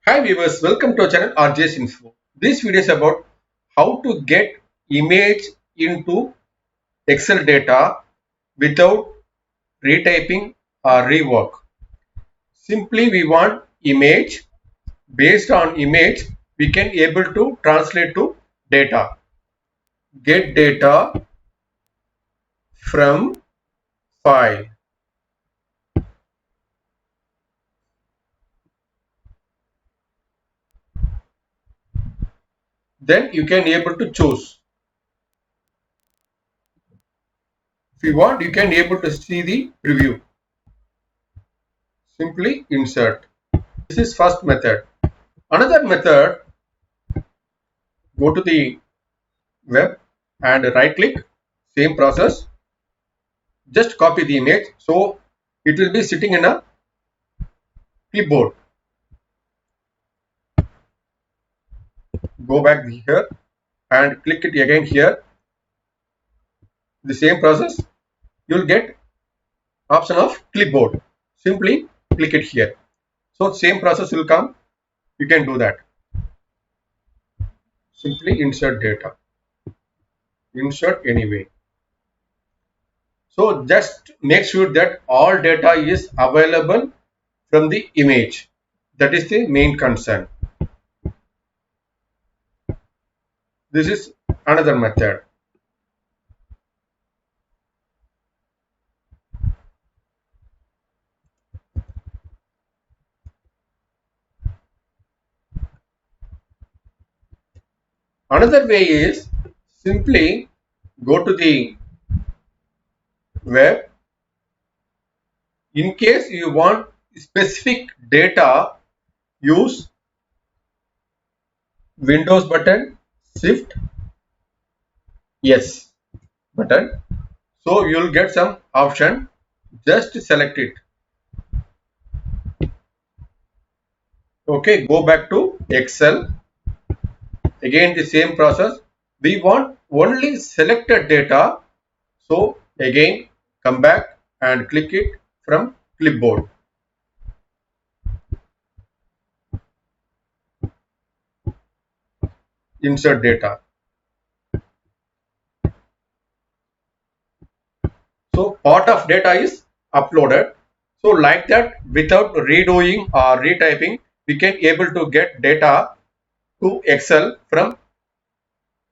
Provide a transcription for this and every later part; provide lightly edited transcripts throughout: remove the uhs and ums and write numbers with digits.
Hi viewers, welcome to our channel RJ's Info. This video is about how to get image into Excel data without retyping or rework. Simply we want image. Based on image, we can able to translate to data. Get data from file. Then you can able to choose. If you want, you can able to see the preview. Simply insert. This is first method. Another method, go to the web and right click, same process, just copy the image, so it will be sitting in a clipboard. Go back here and click it again here, the same process, you will get option of clipboard. Simply click it here, so same process will come. You can do that. Simply insert data, insert anyway. So just make sure that all data is available from the image. That is the main concern. This is another method. Another way is simply go to the web. In case you want specific data, use Windows button, Shift yes button. So you will get some option. Just select it. Okay, go back to Excel. Again the same process. We want only selected data. So again come back and click it from clipboard. Insert data. So part of data is uploaded. So like that, without redoing or retyping, we can able to get data to Excel from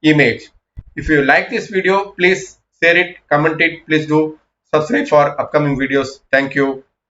image. If you like this video, please share it, comment it, please do subscribe for upcoming videos. Thank you.